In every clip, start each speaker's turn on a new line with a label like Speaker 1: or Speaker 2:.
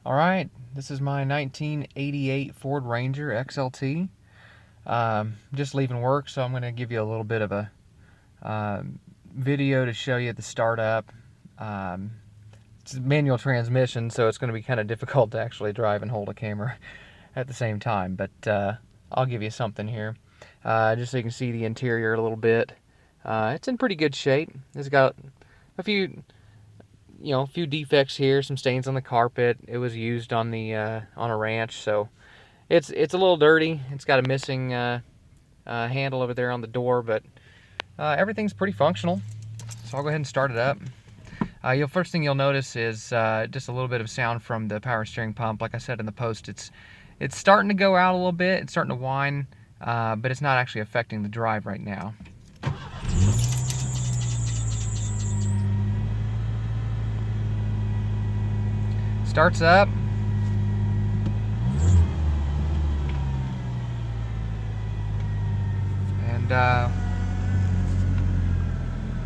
Speaker 1: Alright, this is my 1988 Ford Ranger XLT. Just leaving work, so I'm going to give you a little bit of a video to show you the startup. It's a manual transmission, so it's going to be kind of difficult to actually drive and hold a camera at the same time, but I'll give you something here. Just so you can see the interior a little bit. It's in pretty good shape. It's got a few defects here, some stains on the carpet. It was used on a ranch, so it's a little dirty. It's got a missing handle over there on the door, but everything's pretty functional. So I'll go ahead and start it up. First thing you'll notice is just a little bit of sound from the power steering pump. Like I said in the post, it's starting to go out a little bit. It's starting to whine, but it's not actually affecting the drive right now. Starts up. And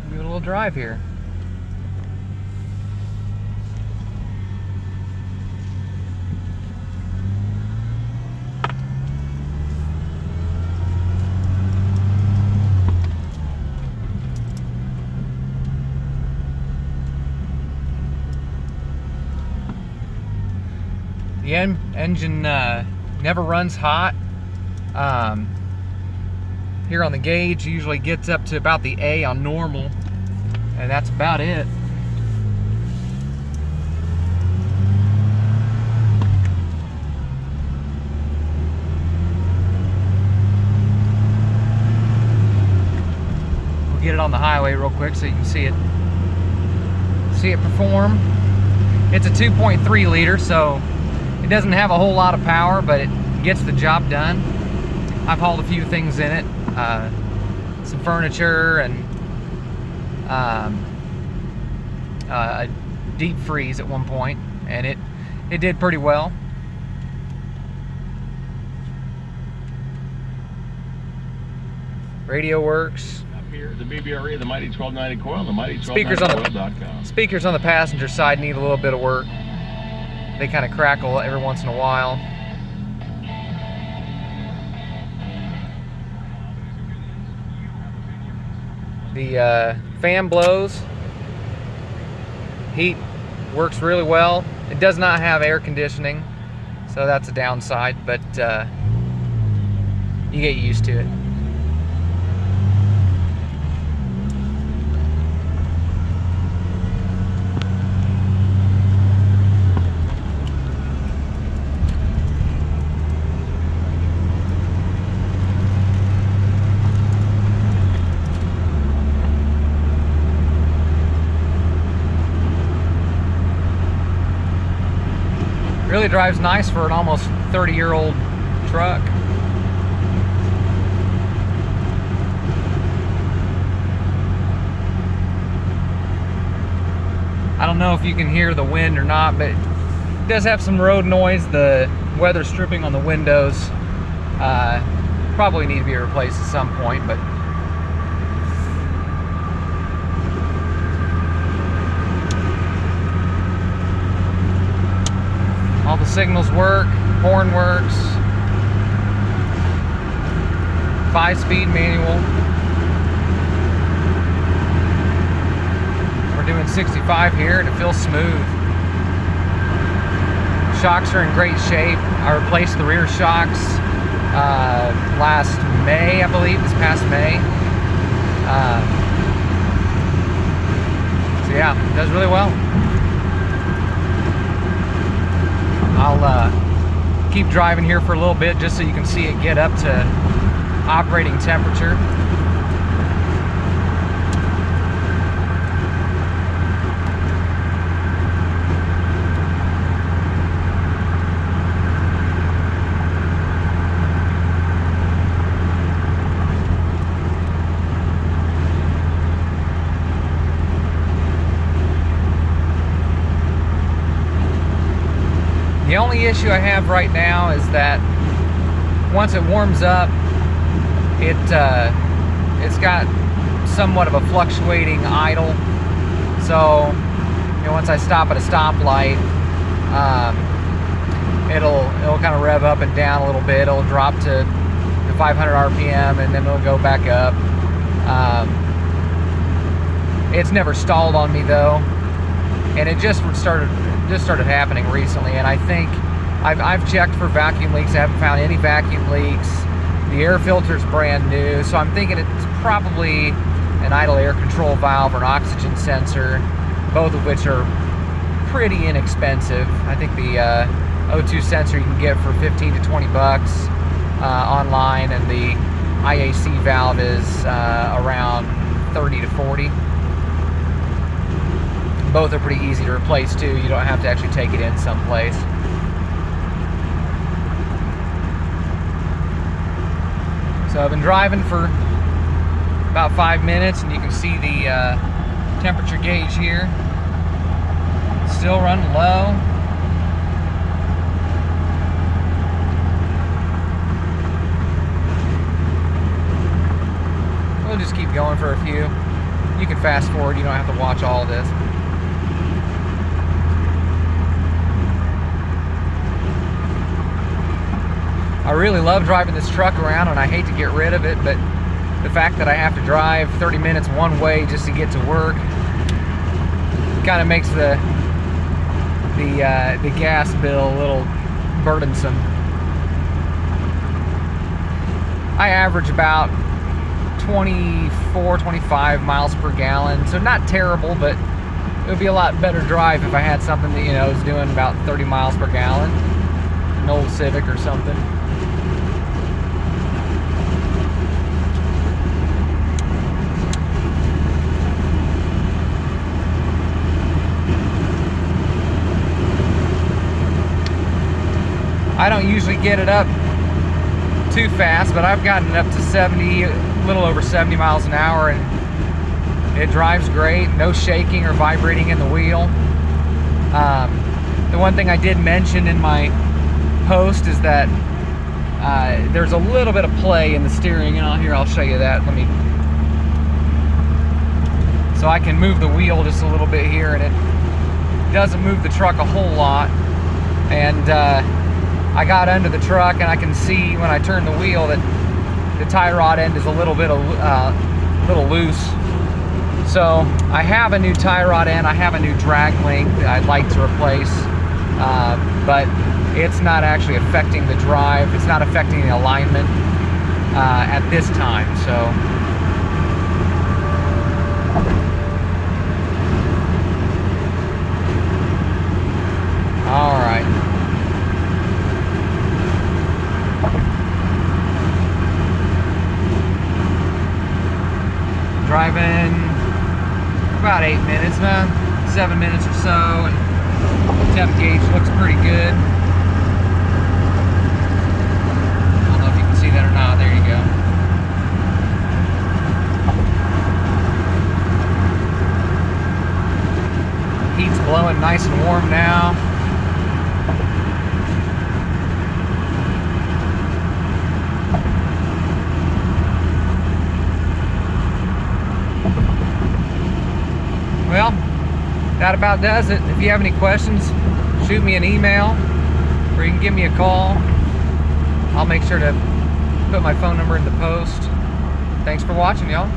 Speaker 1: give it a little drive here. The engine never runs hot. Here on the gauge, usually gets up to about the A on normal, and that's about it. We'll get it on the highway real quick so you can see it perform. It's a 2.3 liter, so it doesn't have a whole lot of power, but it gets the job done. I've hauled a few things in it, some furniture and a deep freeze at one point, and it did pretty well. Radio works.
Speaker 2: Up here, the BBRE, the Mighty 1290 coil, the Mighty 1290
Speaker 1: speakers on the passenger side need a little bit of work. They kind of crackle every once in a while. The fan blows. Heat works really well. It does not have air conditioning, so that's a downside, but you get used to it. Really drives nice for an almost 30-year-old truck. I don't know if you can hear the wind or not, but it does have some road noise. The weather stripping on the windows probably need to be replaced at some point, but all the signals work, horn works, 5-speed manual. We're doing 65 here and it feels smooth. Shocks are in great shape. I replaced the rear shocks last May, I believe, this past May. So yeah, it does really well. I'll keep driving here for a little bit just so you can see it get up to operating temperature. The only issue I have right now is that once it warms up, it's got somewhat of a fluctuating idle. So, you know, once I stop at a stoplight, rev up and down a little bit. It'll drop to 500 RPM and then it'll go back up. It's never stalled on me though, and it just started happening recently. And I think I've checked for vacuum leaks. I haven't found any vacuum leaks. The air filter's brand new, so I'm thinking it's probably an idle air control valve or an oxygen sensor, both of which are pretty inexpensive. I think the O2 sensor you can get for 15 to 20 bucks online, and the IAC valve is around 30 to 40. Both are pretty easy to replace too. You don't have to actually take it in someplace. So I've been driving for about 5 minutes, and you can see the temperature gauge here. Still running low. We'll just keep going for a few. You can fast forward, you don't have to watch all of this. I really love driving this truck around, and I hate to get rid of it, but the fact that I have to drive 30 minutes one way just to get to work kind of makes the gas bill a little burdensome. I average about 24-25 miles per gallon, so not terrible, but it would be a lot better drive if I had something that, you know, is doing about 30 miles per gallon, an old Civic or something. I don't usually get it up too fast, but I've gotten it up to 70, a little over 70 miles an hour, and it drives great. No shaking or vibrating in the wheel. The one thing I did mention in my post is that there's a little bit of play in the steering, and here I'll show you that. So I can move the wheel just a little bit here, and it doesn't move the truck a whole lot. And I got under the truck, and I can see when I turn the wheel that the tie rod end is a little loose. So I have a new tie rod end. I have a new drag link that I'd like to replace, but it's not actually affecting the drive. It's not affecting the alignment at this time. So all right. Driving about 8 minutes, 7 minutes or so, and temp gauge looks pretty good. I don't know if you can see that or not. There you go. Heat's blowing nice and warm now. Well, that about does it. If you have any questions, shoot me an email, or you can give me a call. I'll make sure to put my phone number in the post. Thanks for watching, y'all.